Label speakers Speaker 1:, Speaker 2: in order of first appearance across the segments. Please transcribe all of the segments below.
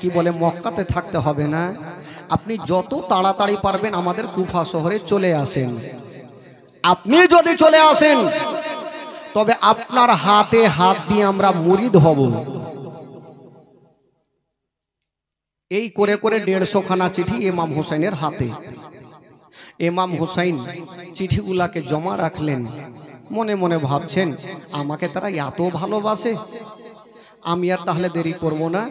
Speaker 1: কি বলে মক্কাতে থাকতে হবে না, আপনি যত তাড়াতাড়ি পারবেন আমাদের কুফা শহরে চলে আসেন। আপনি যদি চলে আসেন তবে আপনার হাতে হাত দিয়ে আমরা মুরিদ হব। এই করে করে 150 খানা চিঠি ইমাম হোসেনের হাতে। ইমাম হোসেন চিঠিগুলাকে জমা রাখলেন। মনে মনে ভাবছেন আমাকে তারা এত ভালোবাসে, আমি আর তাহলে দেরি করব না,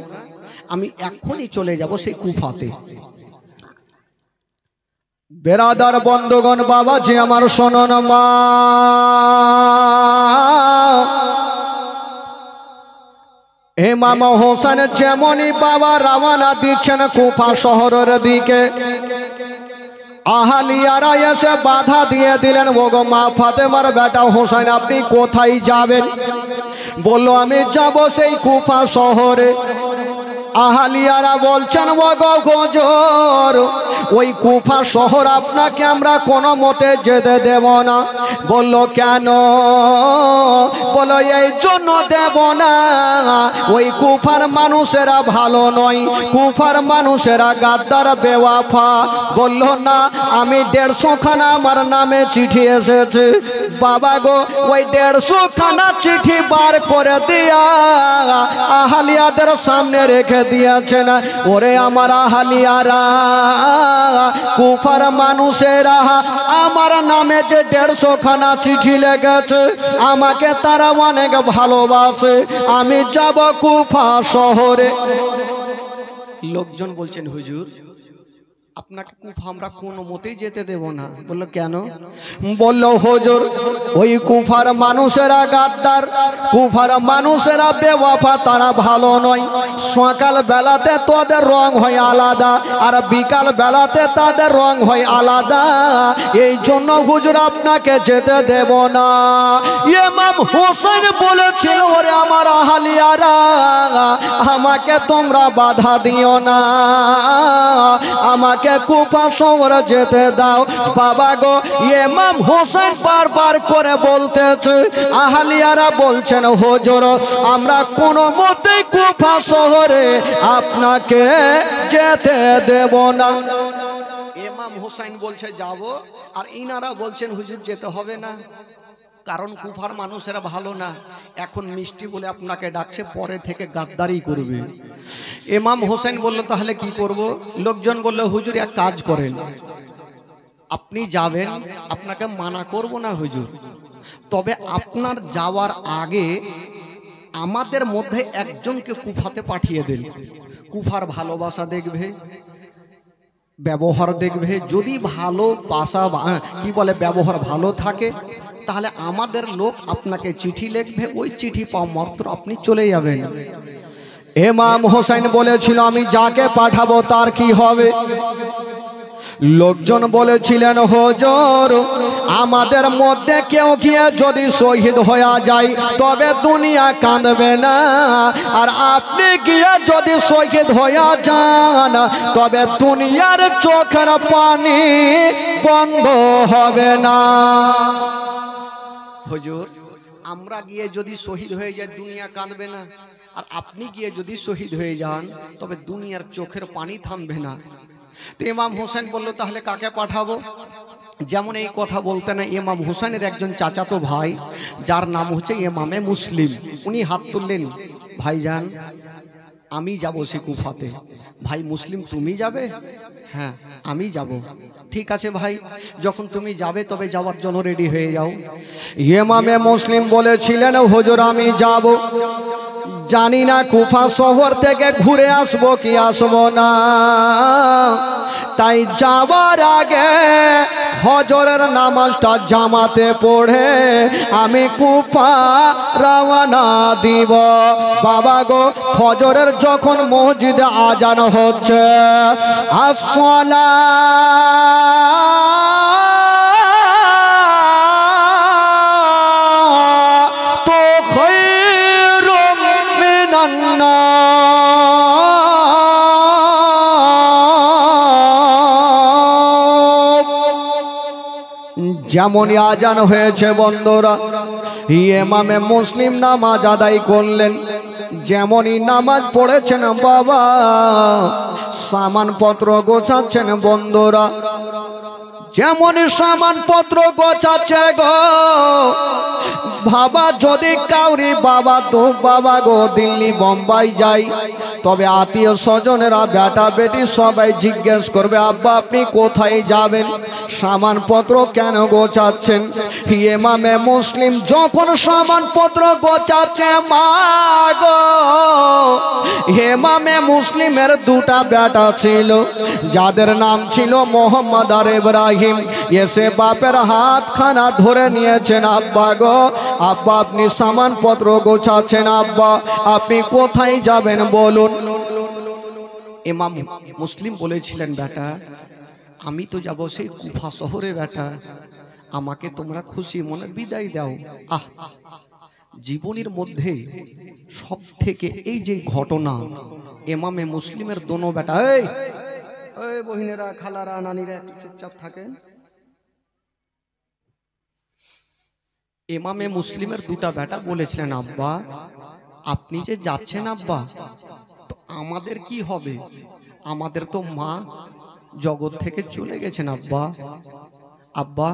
Speaker 1: আমি এখনই চলে যাব সেই কুফাতে। বেরাদার বন্ধুগণ, বাবা যে আমার শোনন মা, ইমাম হোসেন যেমনই বাবা রওনা দিচ্ছেন কুফা শহরের দিকে, আহলিয়ারা এসে বাধা দিয়ে দিলেন, ওগো মা ফাতেমার বেটা হোসেন আপনি কোথায় যাবেন? বলল আমি যাব সেই কুফা শহরে। আহলিয়ারা বলছেন ওগো হুজুর ওই কুফা শহর আপনাকে আমরা কোনো মতে যেতে দেব না। বলল কেন? বলো এই জন্য দেব না, ওই কুফার মানুষেরা ভালো নয়, কুফার মানুষেরা গাদ্দার বেওয়াফা। বলল না, আমি 150 খানা আমার নামে চিঠি এসেছে। বাবা গো ওই 150 খানা চিঠি বার করে দিয়া আহলিয়াদের সামনে রেখে দিয়েছেন। ওরে আমার আহলিয়ারা, কুফার মানুষেরা আমার নামে যে 150 খানা চিঠি লেগেছে, আমাকে তারা অনেক ভালোবাসে, আমি যাব কুফা শহরে। লোকজন বলছেন হুজুর আপনাকে কুফা আমরা কোনো মতেই যেতে দেব না। বলল কেন? বলল হুজুর ওই কুফার মানুষেরা গাদ্দার, কুফার মানুষেরা বেওয়াফা, তারা ভালো নয়। সকাল বেলাতে তাদের রং হয় আলাদা, আর বিকাল বেলাতে তাদের রং হয় আলাদা, এই জন্য হুজুর আপনাকে যেতে দেব না। ইমাম হোসেন বলেছিল ওরে আমার আহলিয়ারা আমাকে তোমরা বাধা দিও না, আমাকে কুফা শহরে যেতে দাও। বাবা গো ইমাম হোসেন বারবার করে বলতেছে, আহলিয়ারা বলছেন হুজুর আমরা কোনো মতেই কুফা শহরে আপনাকে যেতে দেব না। ইমাম হোসেন বলছে যাব, আর ইনারা বলছেন হুজুর যেতে হবে না, কারণ কুফার মানুষেরা ভালো না, এখন মিষ্টি বলে আপনাকে ডাকছে, পরে থেকে গাদ্দারি করবে। ইমাম হোসেন বলল তাহলে কি করব? লোকজন বলল হুজুর এক কাজ করেন, আপনি যাবেন, আপনাকে মানা করব না হুজুর, তবে আপনার যাওয়ার আগে আমাদের মধ্যে একজনকে কুফাতে পাঠিয়ে দেন। কুফার ভালোবাসা দেখবে, ব্যবহার দেখবে, যদি ভালোবাসা কি বলে ব্যবহার ভালো থাকে তাহলে আমাদের লোক আপনাকে চিঠি লিখবে, ওই চিঠি পাওয়া মাত্র আপনি চলে যাবেন। ইমাম হোসেন বলেছিল আমি যাকে পাঠাবো তার কি হবে? লোকজন বলেছিলেন হুজুর আমাদের মধ্যে কেউ গিয়ে যদি শহীদ হয়ে যায় তবে দুনিয়া কাঁদবে না, আর আপনি গিয়ে যদি শহীদ হয়ে যান তবে দুনিয়ার চোখের পানি বন্ধ হবে না। হুজুর আমরা গিয়ে যদি শহীদ হয়ে যায় দুনিয়া কাঁদবে না, আর আপনি গিয়ে যদি শহীদ হয়ে যান তবে দুনিয়ার চোখের পানি থামবে না। তো ইমাম হোসেন বলল তাহলে কাকে পাঠাবো? যেমন এই কথা বলতে না ইমাম হোসেনের একজন চাচাতো ভাই যার নাম হচ্ছে ইমামে মুসলিম, উনি হাত তুললেন, ভাইজান আমি যাব সে কুফাতে। ভাই মুসলিম তুমি যাবে? হ্যাঁ আমি যাব। ঠিক আছে ভাই, যখন তুমি যাবে তবে যাওয়ার জন্য রেডি হয়ে যাও। ইমামে মুসলিম বলেছিলেন হুজুর আমি যাব, জানি না কুফা শহর থেকে ঘুরে আসবো কি আসবো না, তাই যাবার আগে ফজরের নামাজটা জামাতে পড়ে আমি কুফা রওনা দিব। বাবা গো ফজরের যখন মসজিদে আজান হচ্ছে, আসসালাতু খায়রুম মিনান নাওম, যেমনই আজান হয়েছে বন্ধুরা ইমামে মুসলিম নামাজ আদায় করলেন। যেমনই নামাজ পড়েছেন বাবা, সামানপত্র গোছাচ্ছেন বন্ধুরা, যেমনই সামানপত্র গোছাচ্ছে গো বাবা, যদি কাউরি বাবা তো বাবা গো দিল্লি বোম্বাই যাই, তবে আত্মীয় স্বজনেরা বেটা বেটি সবাই জিজ্ঞেস করবে আব্বা আপনি কোথায় যাবেন, সামানপত্র কেন গোছাচ্ছেন। ইমামে মুসলিম যখন সামানপত্র গোছাচ্ছে মা গো, ইমামে মুসলিমের দুটা বেটা ছিল যাদের নাম ছিল মোহাম্মদ আর ইব্রাহিম। এসে বাপের হাতখানা ধরে নিয়েছেন, আব্বা গো আব্বা আপনি সামানপত্র গোছাচ্ছেন, আব্বা আপনি কোথায় যাবেন বলুন। ইমাম মুসলিম বলেছিলেন বেটা আমি তো যাব সেই কুফা শহরে বেটা, আমাকে তোমরা খুশি মনে বিদায় দাও। আহ জীবনের মধ্যে সব থেকে এই যে ঘটনা, ইমামে মুসলিমের দোনো বেটা, এই বহিনেরা খালারা নানিরা একটু চুপচাপ থাকেন। ইমামে মুসলিমের দুটা বেটা বলেছিলেন আব্বা আপনি যে যাচ্ছেন আব্বা তো আমাদের কি হবে, আমাদের তো মা জগৎ থেকে চলে গেছেন আব্বা, আব্বা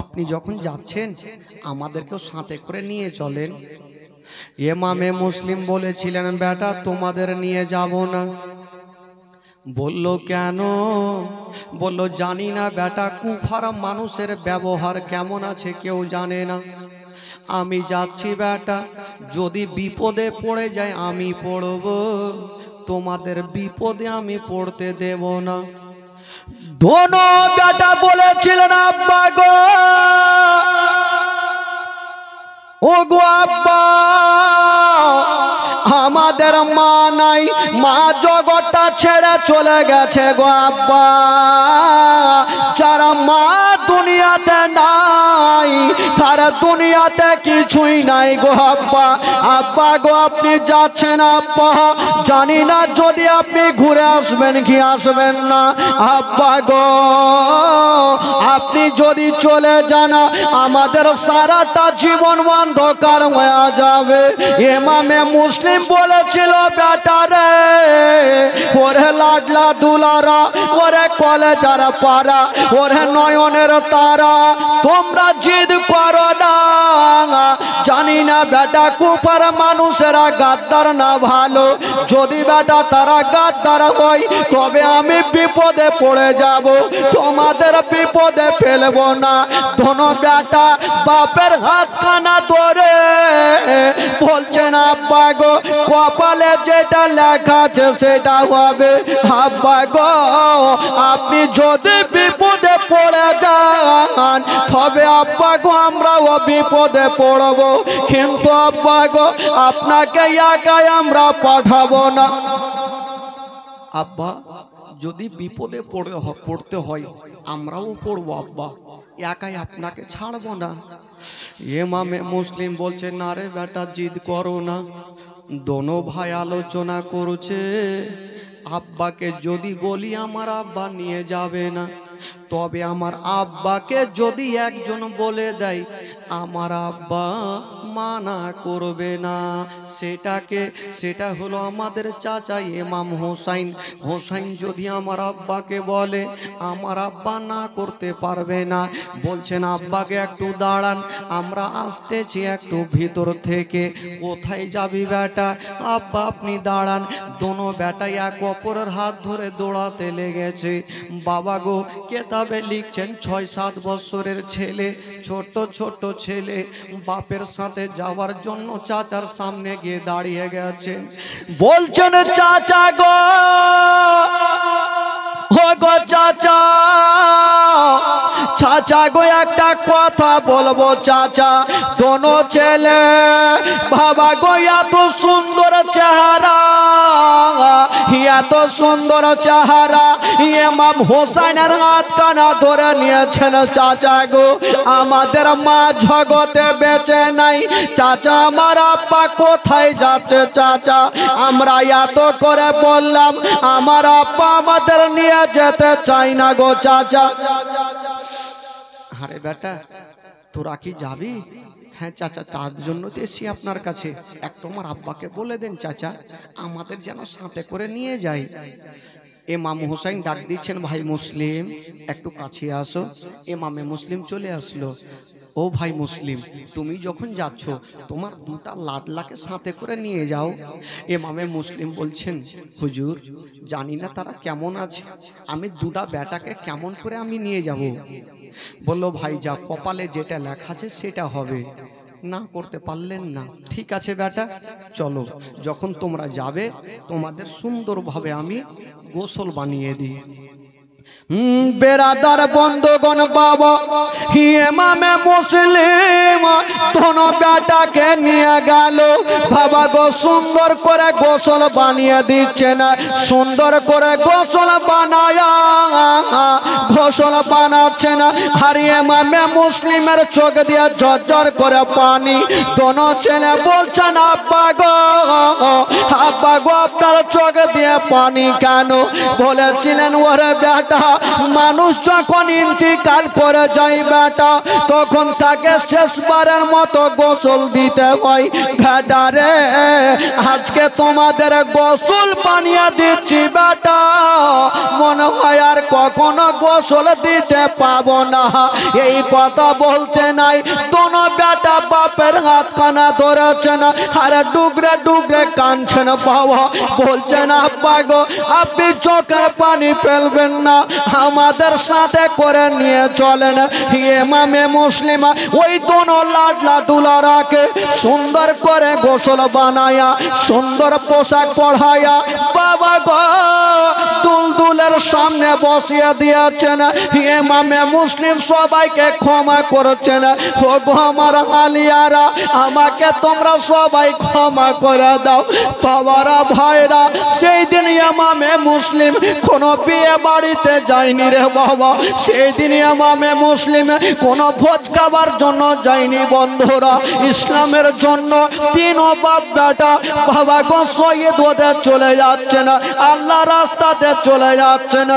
Speaker 1: আপনি যখন যাচ্ছেন আমাদেরকেও সাথে করে নিয়ে চলেন। ইমামে মুসলিম বলেছিলেন বেটা তোমাদের নিয়ে যাব না। বলল কেন? বলল জানি না বেটা, কুফার মানুষের ব্যবহার কেমন আছে কেউ জানে না, আমি যাচ্ছি বেটা, যদি বিপদে পড়ে যায় আমি পড়ব, তোমাদের বিপদে আমি পড়তে দেব না। দোনো বেটা বলেছিলেন আব্বা গো, ও গো আব্বা আমাদের মা নাই, মা জগৎটা ছেড়ে চলে গেছে গো আব্বা, যারা মা দুনিয়াতে নাই তারা দুনিয়াতে কিছুই নাই গো আব্বা। আব্বা গো আপনি যাচ্ছেন আব্বা, জানি না যদি আপনি ঘুরে আসবেন কি আসবেন না, আব্বা গো আপনি যদি চলে যান আমাদের সারাটা জীবন অন্ধকার হয়ে যাবে। ইমামে মুসলিম বলেছিল বেটা রে, ওরে লাডলা দুলারা, ওরে কলেজার পারা, ওরে নয়নের তারা, তোমরা জিদ করো না, জানি না বেটা কুফার মানুষেরা গাদ্দার না ভালো, যদি বেটা তারা গাদ্দার হয় তবে আমি বিপদে পড়ে যাব, তোমাদের বিপদে ফেলবো না। দোনো বেটা বাপের হাতখানা ধরে বলছেন আব্বা গো কপালে যেটা লেখা আছে সেটা হবে, আব্বা গো আপনি যদি বিপদে পড়ে যান তবে আব্বা গো আমরাও বিপদে পড়ব, কিন্তু আব্বা গো আপনাকে একাই আমরা পাঠাবো না। আব্বা যদি বিপদে পড়তে হয় আমরাও পড়বো আব্বা, একাই আপনাকে ছাড়বো না। ইমামে মুসলিম বলছে না রে বেটা জিদ করো না, দোনো ভাই আলোচনা করছে, আব্বাকে যদি বলি আমার আব্বা নিয়ে যাবে না, তবে আমার আব্বাকে যদি একজন বলে দেয় আমার আব্বা মানা করবে না, সেটা হলো আমাদের চাচা ইমাম হোসাইন। হোসাইন যদি আমার আব্বাকে বলে আমার আব্বা না করতে পারবে না। বলছেন আব্বাকে একটু দাঁড়ান, আমরা আসতেছি একটু ভিতর থেকে। কোথায় যাবি বেটা? আব্বা আপনি দাঁড়ান। দোনো বেটা এক অপরের হাত ধরে দৌড়াতে লেগেছে। বাবা গো কেতাবে লিখছেন 6-7 বছরের ছেলে, ছোট ছোট ছেলে বাপের সাথে যাওয়ার জন্য চাচার সামনে গিয়ে দাঁড়িয়ে গেছেন। বলছেন চাচা গো, ও গো চাচা, চাচা গো একটা কথা বলবো চাচা। দোনো ছেলে বাবা গো এত সুন্দর চেহারা, এত সুন্দর চেহারা, ইমাম হোসেনের হাত কানা ধরে নিয়েছেন। চাচা গো আমাদের মা জগতে বেঁচে নাই, চাচা আমার আব্বা কোথায় যাচ্ছে? চাচা আমরা এত করে বললাম আমার আব্বা আমাদের নিয়ে যেতে চাই না গো চাচা। আরে বেটা তোরা কি যাবি? হ্যাঁ চাচা, তার জন্য তো এসছি আপনার কাছে। একটু আমার আব্বাকে বলে দেন চাচা, আমাদের যেন সাথে করে নিয়ে যায়। ইমাম হুসাইন ডাক দিচ্ছেন, ভাই মুসলিম একটু কাছে আসো। ইমামে মুসলিম চলে আসলো। ও ভাই মুসলিম, তুমি যখন যাচ্ছ তোমার দুটা লাডলাকে সাথে করে নিয়ে যাও। ইমামে মুসলিম বলছেন, হুজুর জানি না তারা কেমন আছে, আমি দুটা বেটাকে কেমন করে আমি নিয়ে যাব। বলল, ভাই যা কপালে যেটা লেখা আছে সেটা হবে। না করতে পারলেন না, ঠিক আছে বেটা চলো, যখন তোমরা যাবে তোমাদের সুন্দরভাবে আমি গোসল বানিয়ে দিই। বেরাদার বন্ধুগণ, বাবা ইমামে মুসলিম দোনো বেটাকে নিয়ে গেল। বাবা গো সুন্দর করে গোসল বানিয়ে দিচ্ছেন, সুন্দর করে গোসল বানাচ্ছেন। আর ইমামে মুসলিমের চোখ দিয়ে ঝরঝর করে পানি। দোনো ছেলে বলছেন, আব্বা গো আপনার চোখ দিয়ে পানি কেন? বলেছিলেন, ওরে বেটা মানুষ যখন ইন্তিকাল করে যায় বেটা, তখন তাকে শেষবারের মতো গোসল দিতে হয়। বেটা রে, আজকে তোমাদের গোসল বানিয়ে দিচ্ছি বেটা, মনে হয় আর কখনো গোসল দিতে পাবো না। এই কথা বলতে নাই দোনো বেটা বাপের হাতখানা ধরেছেন, আর ডুগরে ডুগরে কাঁদছেন। বাবা বলছেন, আব্বা গো আপনি চোখের পানি ফেলবেন না, আমাদের সাথে করে নিয়ে চলেন। ইমামে মুসলিম ওই দোনো লাডলা দুলারাকে সুন্দর করে গোসল বানায়া, সুন্দর পোশাক পরায়া বাবা গো দুলদুলের সামনে বসিয়ে দিয়েছেন। ইমামে মুসলিম সবাইকে ক্ষমা করেছেন। ও গো আমার আলিয়ারা, আমাকে তোমরা সবাই ক্ষমা করে দাও। বাবারা ভাইরা, সেই দিন ইমামে মুসলিম কোনো বিয়ে বাড়িতে যায়নি রে বাবা। সেই দিন ইমামে মুসলিম কোনো ভোজ খাবার জন্য যায়নি বন্ধুরা। ইসলামের জন্য তিন বাপ বেটা বাবা গো শহীদ হতে চলে যাচ্ছেন, আল্লাহ রাস্তাতে চলে যাচ্ছেন।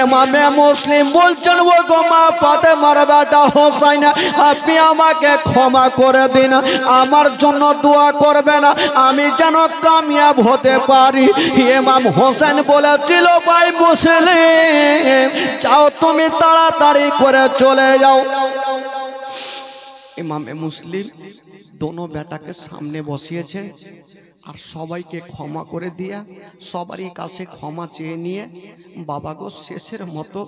Speaker 1: ইমামে মুসলিম বলছেন, ও গো মা ফাতেমার বেটা হোসাইন, আপনি আমাকে ক্ষমা করে দিন, আমার জন্য দোয়া করবেন, আমি যেন কামিয়াব হতে পারি। ইমাম হোসেন বলেছিল, ভাই মুসলিম যাও তুমি তাড়াতাড়ি করে চলে যাও। ইমামে মুসলিম দোনো বেটাকে সামনে বসিয়েছেন, আর সবাইকে ক্ষমা করে দিয়া সবারই কাছে ক্ষমা চেয়ে নিয়ে বাবা গো শেষের মতো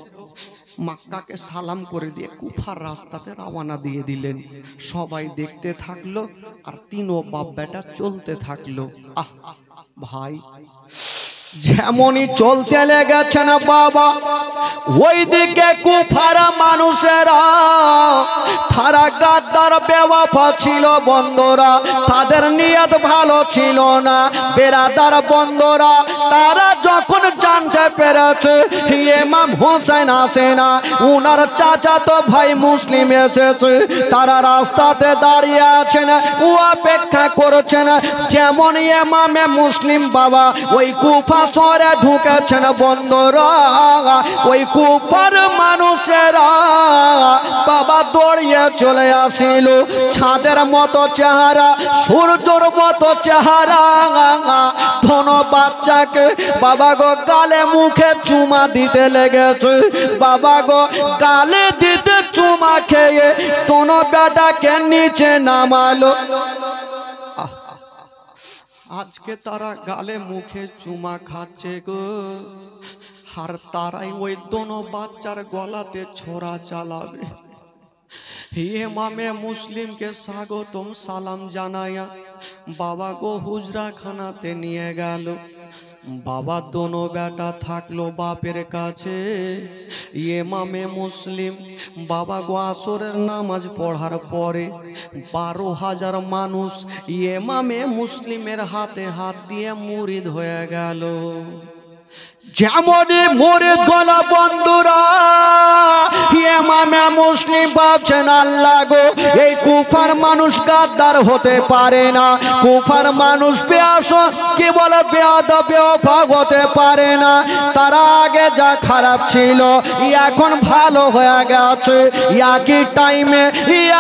Speaker 1: মক্কাকে সালাম করে দিয়ে কুফার রাস্তাতে রওনা দিয়ে দিলেন। সবাই দেখতে থাকলো, আর তিনও বাপ বেটা চলতে থাকলো। আহ ভাই, যেমনই চলতে লেগেছেন বাবা, ওইদিকে কুফার মানুষেরা তারা গাদ্দার বেওয়াফা ছিল বন্ধুরা, তাদের নিয়ত ভালো ছিল না। বেরাদার বন্ধুরা, তারা যখন জানতে পেরেছে ইমাম হোসেন আসে না, উনার চাচাতো ভাই মুসলিম এসেছে, তারা রাস্তাতে দাঁড়িয়ে আছেন, ও অপেক্ষা করছেন যেমন ইমামে মুসলিম বাবা ওই কুফা শহরে ঢুকেছেন বন্ধুরা। ওই কুফার মানুষেরা বাবা দৌড়িয়ে চলে আসিল, ছাদের মতো চেহারা, সূর্যর মতো চেহারা। ধনো বাচ্চাকে বাবা গো গালে মুখে চুমা দিতে লেগেছে। বাবা গো গালে দিতে চুমা খেয়ে ধনো বেটাকে নিচে নামালো। আজকে তারা গালে মুখে চুমা খাচ্ছে গো, আর তারাই ওই দোনো বাচ্চার গলাতে ছোরা চালাবে। ইমামে মুসলিমকে স্বাগতম সালাম জানায়া বাবা গো হুজরা খানাতে নিয়ে গেল। বাবা দোনো বেটা থাকলো বাপের কাছে। ইমামে মুসলিম বাবা গো আসরের নামাজ পড়ার পরে 12,000 মানুষ ইমামে মুসলিমের হাতে হাত দিয়ে মুরিদ হয়ে গেল। যেমনই মুরিদ গলা বন্ধুরা, ইমামে মুসলিম ভাবছেন, আল্লাহ গো এই কুফার মানুষ গাদ্দার হতে পারে না, কুফার মানুষ পেয়াস কি বলে বেয়াদব বেওফা হতে পারে না। তারা আগে আগে যা খারাপ ছিল এখন ভালো হয়ে গেছে। একই টাইমে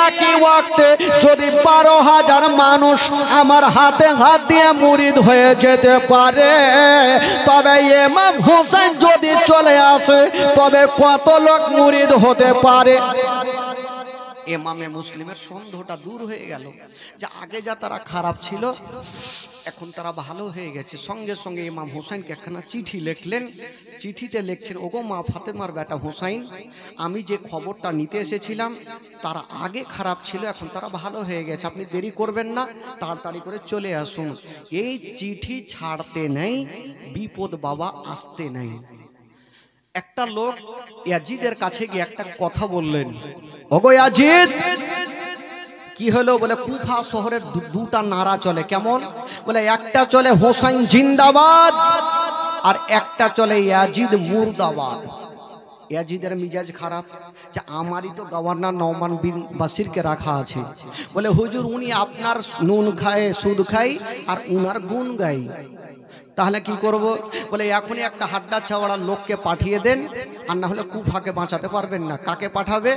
Speaker 1: একই ওয়াক্তে যদি 12,000 মানুষ আমার হাতে হাত দিয়ে মুরিদ হয়ে যেতে পারে, তবে ইমাম হোসেন যদি চলে আসে তবে কত লোক মুরিদ হতে পারে। ইমামে মুসলিমের সন্দেহটা দূর হয়ে গেল যে আগে যা তারা খারাপ ছিল এখন তারা ভালো হয়ে গেছে। সঙ্গে সঙ্গে ইমাম হোসেনকে একখানা চিঠি লিখলেন। চিঠিতে লিখছেন, ওগো মা ফাতেমার বেটা হোসাইন, আমি যে খবরটা নিতে এসেছিলাম তারা আগে খারাপ ছিল এখন তারা ভালো হয়ে গেছে, আপনি দেরি করবেন না, তাড়াতাড়ি করে চলে আসুন। এই চিঠি ছাড়তে নেই, বিপদ বাবা আসতে নেই। একটা লোক ইয়াজিদের কাছে গিয়ে একটা কথা বললেন, ওগো ইয়াজিদ, কি হলো? বলে কুফা শহরের দুটা নারা চলে। কেমন? বলে একটা চলে হোসাইন জিন্দাবাদ আর একটা চলে ইয়াজিদ মুর্দাবাদ। ইয়াজিদের মিজাজ খারাপ, যে আমারই তো গভর্নর নওমান বিন বাসিরকে রাখা আছে। বলে হুজুর, উনি আপনার নুন খায় সুদ খাই আর উনার গুণ গাই, তাহলে কি করব? বলে এখনই একটা হাড্ডা ছাওয়াড়া লোককে পাঠিয়ে দেন, আর না হলে কুফাকে বাঁচাতে পারবেন না। কাকে পাঠাবে?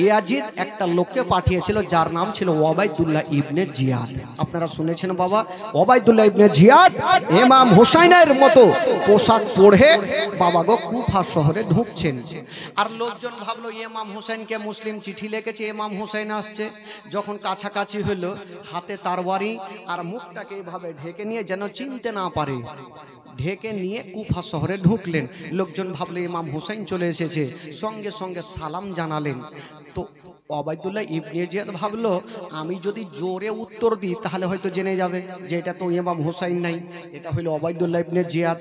Speaker 1: ইয়াজিদ একটা লোককে পাঠিয়েছিল যার নাম ছিল ওবায়দুল্লাহ ইবনে জিয়াদ। আপনারা শুনেছেন বাবা, ওবায়দুল্লাহ ইবনে জিয়াদ ইমাম হোসাইনের মতো পোশাক পরে বাবা গো কুফা শহরে ঢুকছেন। আর লোকজন ভাবলো ইমাম হোসেনকে মুসলিম চিঠি লিখেছে, ইমাম হোসেন আসছে। যখন কাছাকাছি হলো, হাতে তরবারি আর মুখটাকে এইভাবে ঢেকে নিয়ে যেন চিনতে না পারে, ঢেকে নিয়ে কুফা শহরে ঢুকলেন। লোকজন ভাবলে ইমাম হোসেন চলে এসেছে, সঙ্গে সঙ্গে সালাম জানালেন। তো ওবায়দুল্লাহ ইবনে জিয়াদ ভাবলো, আমি যদি জোরে উত্তর দিই তাহলে হয়তো জেনে যাবে যে এটা তো ইমাম হোসেন নাই, এটা হলো ওবায়দুল্লাহ ইবনে জিয়াদ।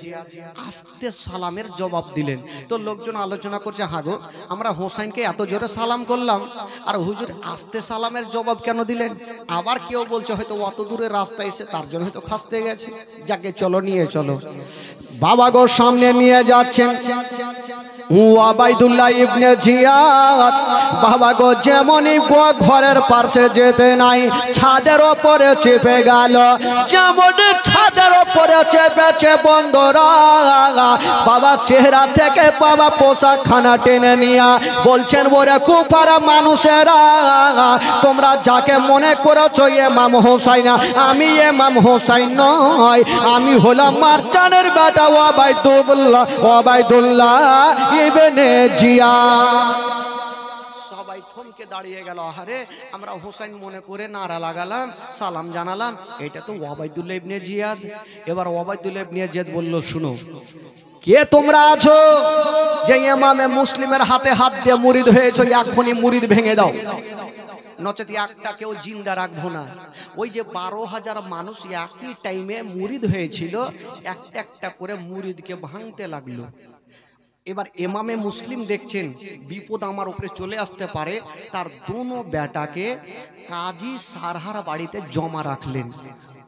Speaker 1: আস্তে সালামের জবাব দিলেন। তো লোকজন আলোচনা করছে, হাগো আমরা হোসেনকে এত জোরে সালাম করলাম আর হুজুর আস্তে সালামের জবাব কেন দিলেন? আবার কেউ বলছে হয়তো অত দূরের রাস্তা এসে তার জন্য হয়তো খাসতে গেছে। যাকে চলো নিয়ে চলো, বাবা গো সামনে নিয়ে যাচ্ছেন ওবায়দুল্লাহ ইবনে জিয়াদ। বাবা গো যেমনই ঘরের পাশে যেতে নাই, ছাদের ওপরে চেপে গেল। যেমন ছাদের ওপরে চেপেছে বন্ধুরা, বাবা চেহারা থেকে বাবা পোশাক খানা টেনে নিয়া বলছেন, ওরে কুফার মানুষেরা, তোমরা যাকে মনে করেছো ইমাম হোসাইন, আমি ইমাম হোসাইন নয়, আমি হলাম মারজানের বেটা ওবায়দুল্লাহ ইবনে জিয়াদ। সবাই থমকে দাঁড়িয়ে গেল। আরে আমরা হোসেন মনে করে নারা লাগালাম, সালাম জানালাম, এটা তো ওবায়দুল্লাহ ইবনে জিয়াদ। এবার ওবায়দুল্লাহ ইবনে জিয়াদ বলল, শুনো, কে তোমরা আছো যে ইমামে মুসলিমের হাতে হাত দিয়ে মুরিদ হয়েছো? এখনই মুরিদ ভেঙে দাও, নচেত একটা কেউ জিন্দা রাখবো না। ওই যে 12,000 মানুষ একই টাইমে মুরিদ হয়েছিল, একটা একটা করে মুরিদকে ভাঙতে লাগলো। এবার ইমামে মুসলিম দেখছেন বিপদ আমার উপরে চলে আসতে পারে, তার দোনো বেটাকে কাজী সারহার বাড়িতে জমা রাখলেন।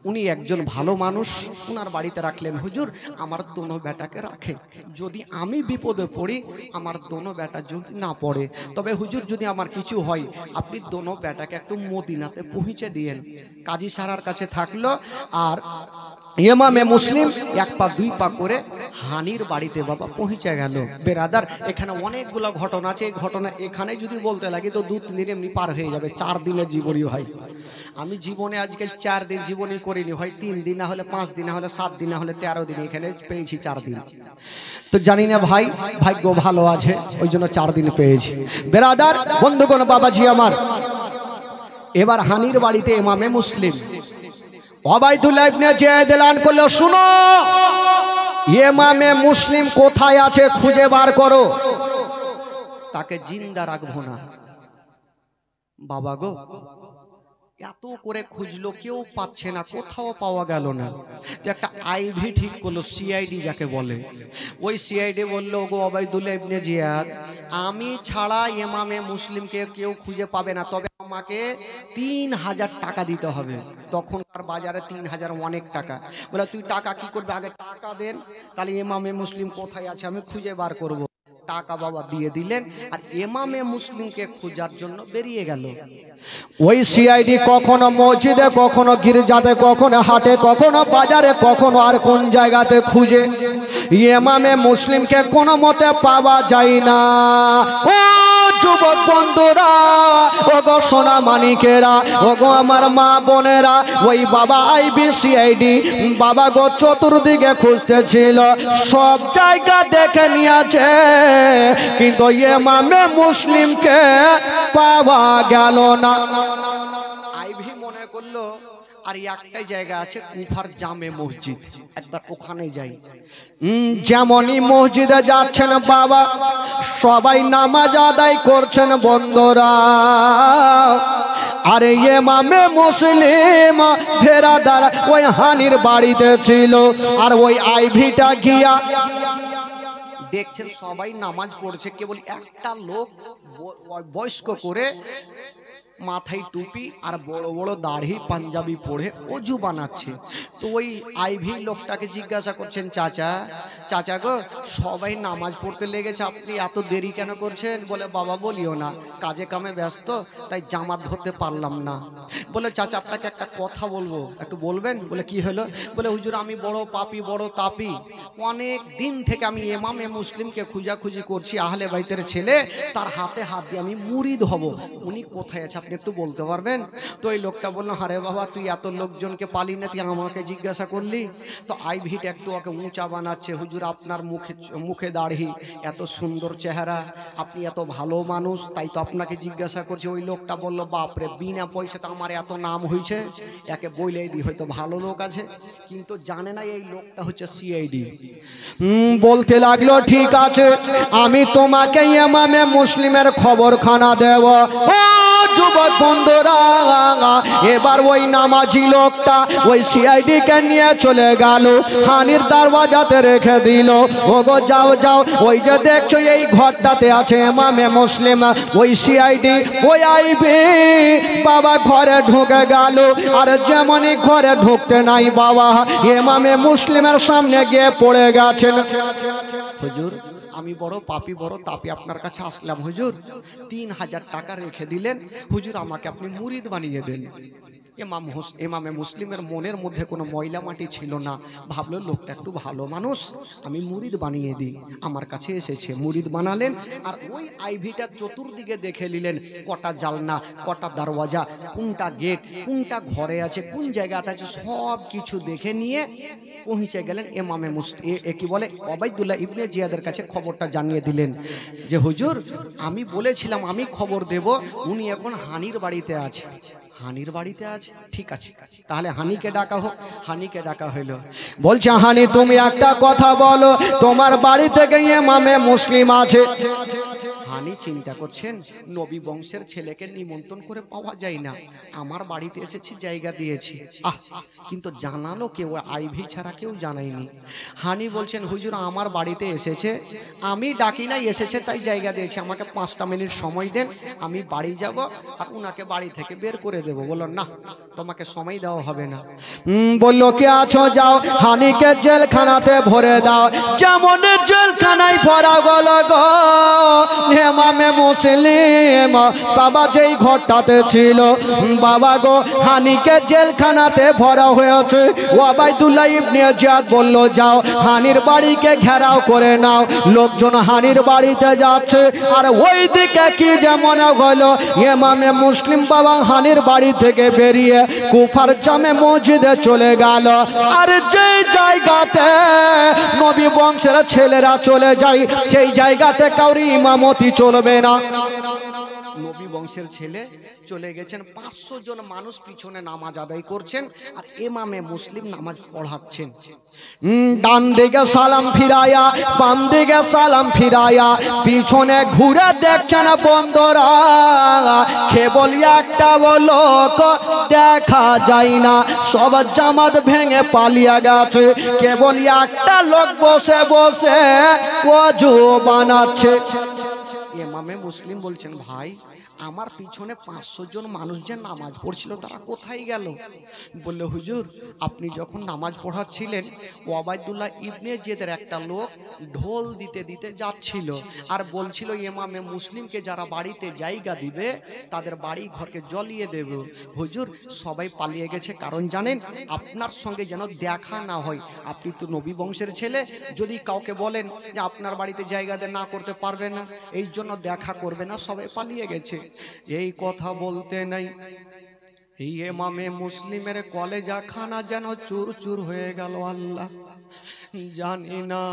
Speaker 1: উনি একজন ভালো মানুষ, উনার বাড়িতে রাখলেন। হুজুর আমার দোনো বেটাকে রাখেন, যদি আমি বিপদে পড়ি, আমার দোনো বেটা যদি না পড়ে, তবে হুজুর যদি আমার কিছু হয়, আপনি দোনো বেটাকে একটু মদিনাতে পৌঁছে দিয়েন। কাজী সারহার কাছে থাকলো। আর ইমামে মুসলিম এক পা দুই পা করে হানির বাড়িতে বাবা পৌঁছে গেল। বেরাদার, এখানে অনেকগুলো ঘটনা আছে। এই ঘটনা এখানে যদি বলতে লাগে তো 2-3 দিন এমনি পার হয়ে যাবে। 4 দিনের জীবনী ভাই, আমি জীবনে আজকে 4 দিন জীবনী করিনি, হয় 3 দিন, না হলে 5 দিন, না হলে 7 দিন, না হলে 13 দিন। এখানে পেয়েছি 4 দিন। তো জানি না ভাই, ভাগ্য ভালো আছে ওই জন্য 4 দিন পেয়েছি। বেরাদার বন্ধুগণ, বাবাজি আমার, এবার হানির বাড়িতে ইমামে মুসলিম ওবায়দুল্লাহ ইবনে জিয়াদ এলান করলো, শুনো, ইমামে মুসলিম কোথায় আছে খুঁজে বার করো, তাকে জিন্দা রাখবো না। বাবা গো, এত করে খুঁজলো, কেউ পাচ্ছে না, কোথাও পাওয়া গেল না। তো একটা আইভি ঠিক করলো, সিআইডি যাকে বলে। ওই সিআইডি বললো, গো ওবায়দুল্লাহ ইবনে জিয়াদ, আমি ছাড়া ইমামে মুসলিমকে কেউ খুঁজে পাবে না, তবে আমাকে 3000 টাকা দিতে হবে। তখনকার বাজারে 3000 অনেক টাকা। বলে তুই টাকা কি করবে? আগে টাকা দেন, তাহলে ইমামে মুসলিম কোথায় আছে আমি খুঁজে বার করব। টাকা বাবা দিয়ে দিলেন আর ইমামে মুসলিমকে খোঁজার জন্য বেরিয়ে গেল। ওই সিআইডি কখনো মসজিদে, কখনো গির্জাতে, কখনো হাটে, কখনো বাজারে, কখনো আর কোন জায়গাতে খুঁজে ইমামে মুসলিমকে কোনো মতে পাওয়া যায় না। ও যুবক বন্ধুরা, ওগো সোনা মানিকেরা, ওগো আমার মা বোনেরা, ওই বাবা আইবি সিআইডি বাবা গো চতুর্দিকে খুঁজতেছিল, সব জায়গা দেখে নিয়েছে, কিন্তু ইমামে মুসলিমকে পাওয়া গেল না। আইভি মনে করলো আর একটাই জায়গা আছে কুফার জামে মসজিদ, একবার ওখানে যাই। যেমনই মসজিদে যাচ্ছেন বাবা, সবাই নামাজ আদায় করছেন বন্ধুরা, আরে ইমামে মুসলিম ফেরাদার ওই হানির বাড়িতে ছিল। আর ওই আইভিটা গিয়া দেখছেন সবাই নামাজ পড়ছে, কেবল একটা লোক বয়স্ক করে মাথায় টুপি আর বড় বড় দাড়ি পাঞ্জাবি পরে অজু বানাচ্ছে। তো ওই আইভি লোকটাকে জিজ্ঞাসা করছেন, চাচা চাচা গো, সবাই নামাজ পড়তে লেগেছে, আপনি এত দেরি কেন করছেন? বলে বাবা বলিও না, কাজে কামে ব্যস্ত, তাই জামাত ধরতে পারলাম না। বলে চাচা আপনাকে একটা কথা বলবো, একটু বলবেন? বলে কি হলো? বলে হুজুর আমি বড় পাপী, বড় তাপী, অনেক দিন থেকে আমি ইমামে মুসলিমকে খুঁজাখুঁজি করছি, আহলে বাইতের ছেলে, তার হাতে হাত দিয়ে আমি মুরিদ হব, উনি কোথায় আছে আপনি একটু বলতে পারবেন? তো এই লোকটা বললো, আরে বাবা তুই এত লোকজনকে পালি না, তুই আমাকে জিজ্ঞাসা করলি? তো আইভিট একটু ওকে উঁচা বানাচ্ছে, হুজুর আপনার মুখে দাড়ি, এত সুন্দর চেহারা, আপনি এত ভালো মানুষ, তাই তো আপনাকে জিজ্ঞাসা করছি। ওই লোকটা বললো, বাপরে বিনা পয়সাতে আমার এত নাম হয়েছে, একে বইলেই দি হয়তো ভালো লোক আছে, কিন্তু জানে না এই লোকটা হচ্ছে সিআইডি। বলতে লাগলো, ঠিক আছে আমি তোমাকে ইমামে মুসলিমের খবরখানা দেব। যুবক বন্ধুরা, এবার ওই নামাজি লোকটা ওই সিআইডি কে নিয়ে চলে গেল, হানির দরওয়াজাতে রেখে দিল। ওগো যাও যাও, ওই যে দেখছো এই ঘরটাতে আছে ইমামে মুসলিম। ওই সিআইডি ওই আইবি বাবা ঘরে ঢুকে গেল, আর যেমনই ঘরে ঢুকতে নাই বাবা ইমামে মুসলিমের সামনে গিয়ে পড়ে গেছেন। হুজুর আমি বড় পাপী, বড় তাপী, আপনার কাছে আসলাম হুজুর, 3000 টাকা রেখে দিলেন, হুজুর আমাকে আপনি মুরিদ বানিয়ে দেন। ইমামে মুসলিমের মনের মধ্যে কোনো ময়লা মাটি ছিল না, ভাবলো লোকটা একটু ভালো মানুষ, আমি মুরিদ বানিয়ে দিই, আমার কাছে এসেছে, মুরিদ বানালেন। আর ওই আইভিটা চতুর্দিকে দেখে নিলেন, কটা জালনা, কটা দরওয়াজা, কোনটা গেট, কোনটা ঘরে আছে, কোন জায়গাটা আছে, সব কিছু দেখে নিয়ে পৌঁছে গেলেন ইমামে কি বলে ওবাইদুল্লাহ ইবনে জিয়াদের কাছে খবরটা জানিয়ে দিলেন যে হুজুর আমি বলেছিলাম আমি খবর দেব, উনি এখন হানির বাড়িতে আছে। হানির বাড়িতে আছে, ঠিক আছে তাহলে হানিকে ডাকা হোক। হানিকে ডাকা হইল, বলছে হানি তুমি একটা কথা বলো, তোমার বাড়ি থেকে ইমামে মুসলিম আছে? হানি চিন্তা করছেন, নবী বংশের ছেলেকে নিমন্ত্রণ করে পাওয়া যায় না, আমার বাড়িতে এসেছি, জায়গা দিয়েছি, কিন্তু জানালো কেউ, আইভি ছাড়া কেউ জানায়নি। হানি বলছেন হুজুর আমার বাড়িতে এসেছে, আমি ডাকি নাই, এসেছে তাই জায়গা দিয়েছি, আমাকে 5টা মিনিট সময় দেন, আমি বাড়ি যাব আর উনাকে বাড়ি থেকে বের করে দেবো। বলল না তোমাকে সময় দেওয়া হবে না। বললো কে আছো যাও হানিকে জেলখানাতে ভরে দাও। যেমন জেলখানায় ভরা গেল গো ইমামে মুসলিম বাবা যেই ঘরটাতে ছিল, বাবা গো হানিকে জেলখানাতে ভরা হয়েছে। ওবাইদুল্লাহ ইবনে জিয়াদ বলল যাও হানির বাড়িকে ঘেরাও করে নাও। লোকজন হানির বাড়িতে যাচ্ছে, আর ওই দিকে কি যেমন হলো ইমামে মুসলিম বাবা হানির বাড়ি থেকে বেরিয়ে কুফার জামে মসজিদে চলে গেল। আর যে জায়গাতে নবী বংশের ছেলেরা চলে যায়, সেই জায়গাতে কাউরি ইমামতি চলবে না। নবী বংশের ছেলে চলে গেছেন, 500 জন মানুষ পিছনে নামাজ আদায় করছেন, আর ইমামে মুসলিম নামাজ পড়াচ্ছেন। ডান দিকে সালাম ফিরায়া, বাম দিকে সালাম ফিরায়া, পিছনে ঘুরে দেখছেন বন্ধুরা, কেবল একটা লোক দেখা যায় না, সব জামাত ভেঙে পালিয়ে গেছে, কেবল একটা লোক বসে বসে ওযু বানাচ্ছে। ইমামে মুসলিম বলছেন, ভাই আমার পিছনে 500 জন মানুষ যে নামাজ পড়ছিল তারা কোথায় গেল? বলল, হুজুর আপনি যখন নামাজ পড়াচ্ছিলেন ওবায়দুল্লাহ ইবনে জিয়াদের একটা লোক ঢোল দিতে দিতে যাচ্ছিল আর বলছিল ইমামে মুসলিমকে যারা বাড়িতে জায়গা দিবে তাদের বাড়ি ঘরকে জ্বলিয়ে দেব। হুজুর সবাই পালিয়ে গেছে, কারণ জানেন আপনার সঙ্গে যেন দেখা না হয়, আপনি তো নবী বংশের ছেলে, যদি কাউকে বলেন যে আপনার বাড়িতে জায়গা না করতে পারবে না, এই জন্য দেখা করবে না, সবাই পালিয়ে গেছে। এই কথা বলতে নাই এই ইমামে মুসলিমের কলেজা খানা যেন চুর চুর হয়ে গেল। আল্লাহ জানি না,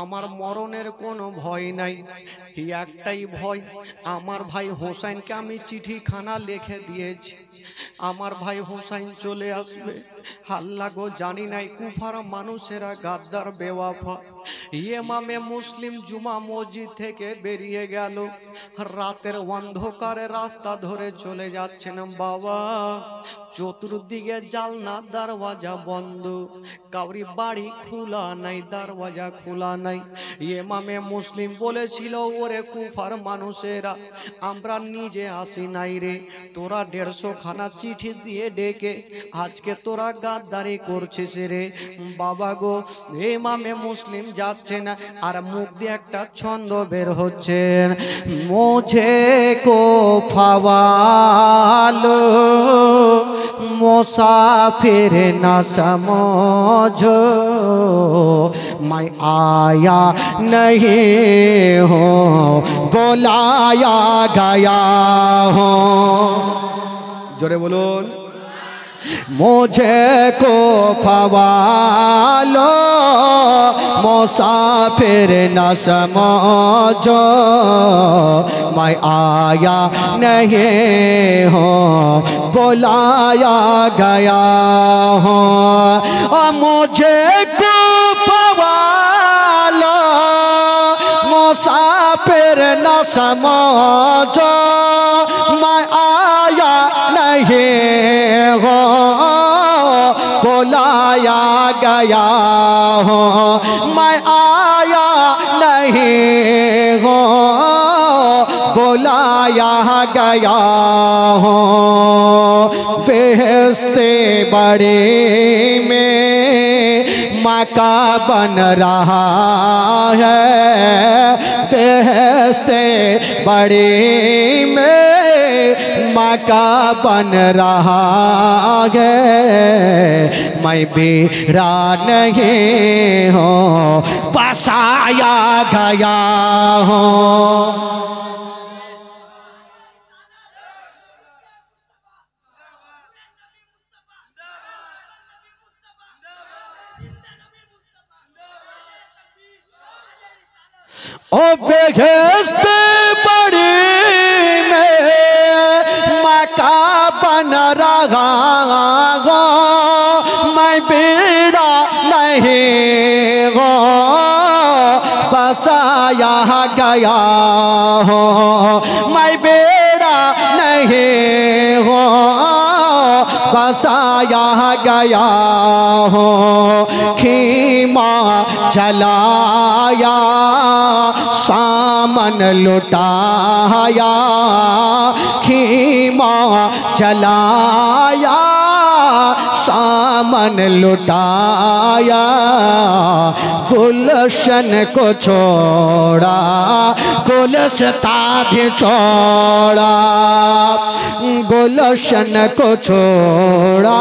Speaker 1: আমার মরণের কোনো ভয় নাই, একটাই ভয়, আমার ভাই হোসেনকে আমি চিঠিখানা লিখে দিয়েছি, আমার ভাই হোসেন চলে আসবে। আল্লাহ গো, জানি নাই কুফার মানুষেরা গাদ্দার বেওয়াফা। ইমামে মুসলিম জুমা মসজিদ থেকে বেরিয়ে গেল, রাতের অন্ধকারে রাস্তা ধরে চলে যাচ্ছেন। বাবা চতুর্দিকে জালনা দরওয়াজা বন্ধ, কাউরি বাড়ি খোলা নাই, দরওয়াজা খোলা নাই। ইমামে মুসলিম বলেছিল, ওরে কুফার মানুষেরা আমরা নিজে আসি নাই রে, তোরা 150 খানা চিঠি দিয়ে ডেকে আজকে তোরা গাদ্দারি করছিস রে। বাবা গো, ইমামে মুসলিম যাচ্ছে না আর মুখ দিয়ে একটা ছন্দ বের হচ্ছে, মুঝে কো ফাওয়ালো मुसाफिर न समझो, मैं आया नहीं हूँ बुलाया गया हूँ। जोरे बोलून, मुझे को फवालो मुसाफिर न समझो, मैं आया नहीं हूँ बुलाया गया हूँ। मुझे को फवालो मुसाफिर न समझो, मैं आया नहीं हूँ बुलाया गया हूँ, मैं आया नहीं हूँ बुलाया गया हूँ। बेहस्ते बड़े में मका बन रहा है, बेहस्ते बड़े में मका बन रहा है, मैं बेरा नहीं हूँ बसाया गया हूँ। ओ बेहस्ते बड़ी में मका बन रहा हो, मैं बेड़ा नहीं हो बसाया गया हो, मैं बेड़ा नहीं हो बसाया गया हो। खीमा जलाया सामन लुटाया, खीमा जलाया सामन लुटाया, गुलशन को छोड़ा गुलस्ता भी छोड़ा, गुलशन को छोड़ा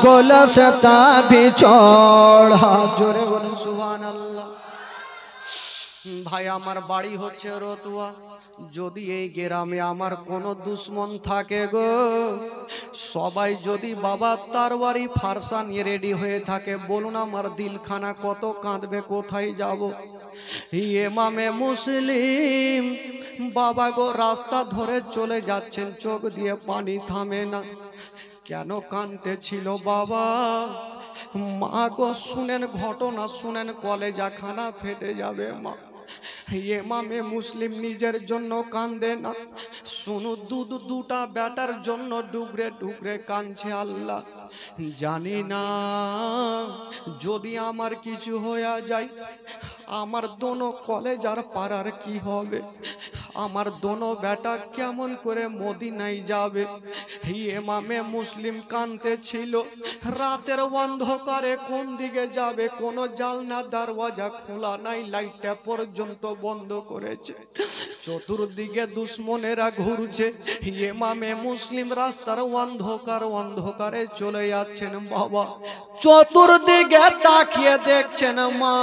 Speaker 1: गुलस्ता भी छोड़ा। जोरे बोलो सुभान अल्लाह। भाई आमार बाड़ी होच्छे रतुआ, যদি এই গ্রামে আমার কোনো দুশ্মন থাকে গো, সবাই যদি বাবা তরবারি ফারসা নিয়ে রেডি হয়ে থাকে, বলুন আমার দিলখানা কত কাঁদবে, কোথায় যাব। ইমামে মুসলিম বাবা গো রাস্তা ধরে চলে যাচ্ছেন, চোখ দিয়ে পানি থামে না। কেন কাঁদতে ছিল বাবা? মা গো শুনেন ঘটনা, শুনেন কলেজা খানা ফেটে যাবে মা। ইমামে মুসলিম নিজের জন্য কান্দে না, শুনু দুটা বেটার জন্য ডুগরে ডুগরে কাঁদছে। আল্লাহ, জানি না যদি আমার কিছু হয়ে যায় আমার দোনো কলেজার পাড়ার কি হবে, আমার দোনো বেটা কেমন করে মদিনায় যাবে। ইমামে মুসলিম কাঁদতে ছিল, রাতের অন্ধকারে কোন দিকে যাবে, কোনো জানলা দরওয়াজা খোলা নাই, লাইটটা পর্যন্ত বন্ধ করেছে, চতুর্দিকে দুশ্মনেরা ঘুরছে। ইমামে মুসলিম রাস্তার অন্ধকারে চলে যাচ্ছেন। বাবা চতুর্দিকে তাকিয়ে দেখছেন, মা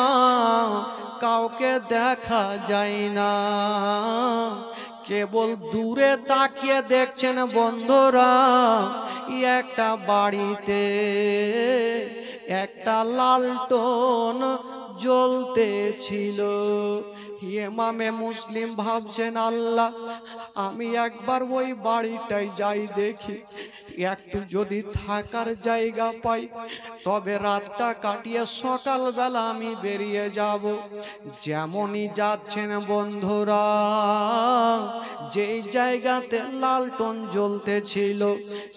Speaker 1: কাউকে দেখা যায় না, কেবল দূরে তাকিয়ে দেখছেন বন্ধুরা একটা বাড়িতে একটা লালটন জ্বলতেছিল। ইমামে মুসলিম ভাবছেন, আল্লাহ আমি একবার ওই বাড়িটাই যাই দেখি, একটু যদি থাকার জায়গা পাই তবে রাতটা কাটিয়ে সকালবেলা আমি বেরিয়ে যাব। যেমনই যাচ্ছেন বন্ধুরা, যেই জায়গাতে লালটন জ্বলতেছিল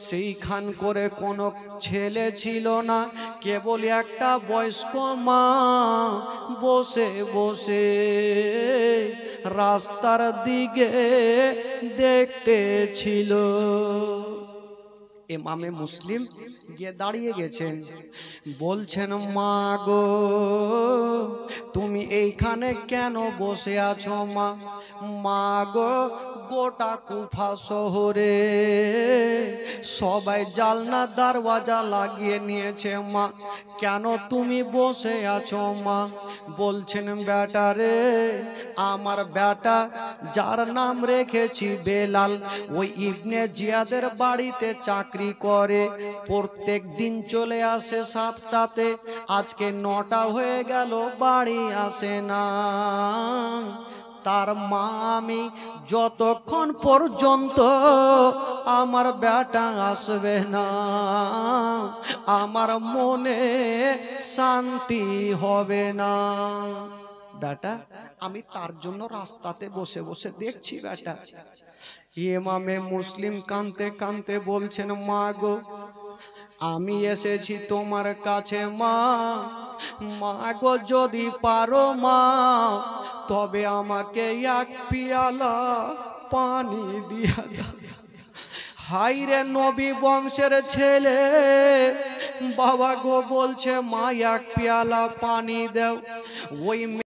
Speaker 1: সেইখান করে কোনো ছেলে ছিল না, কেবল একটা বয়স্ক মা বসে বসে রাস্তার দিকে দেখতেছিল। ইমামে মুসলিম গিয়ে দাঁড়িয়ে গেছেন, বলছেন, মা গো তুমি এইখানে কেন বসে আছো? মা গো গোটা কুফা শহরে সবাই জানলা দরওয়াজা লাগিয়ে নিয়েছে, মা কেন তুমি বসে আছো? মা বলছেন, বেটা রে, আমার বেটা যার নাম রেখেছি বেলাল, ওই ইবনে জিয়াদের বাড়িতে চাকরি করে, প্রত্যেক দিন চলে আসে 7টাতে, আজকে 9টা হয়ে গেল বাড়ি আসে না। তার মা আমি যতক্ষণ পর্যন্ত আমার বেটা আসবে না আমার মনে শান্তি হবে না। বেটা আমি তার জন্য রাস্তাতে বসে বসে দেখছি। বেটা ইমামে মুসলিম কাঁদতে কাঁদতে বলছেন, মা গো আমি এসেছি তোমার কাছে, মা গো যদি পারো মা তবে আমাকে এক পিয়ালা পানি দিয়া দাও। হাই রে নবী বংশের ছেলে, বাবা গো বলছে মা এক পিয়ালা পানি দাও। ওই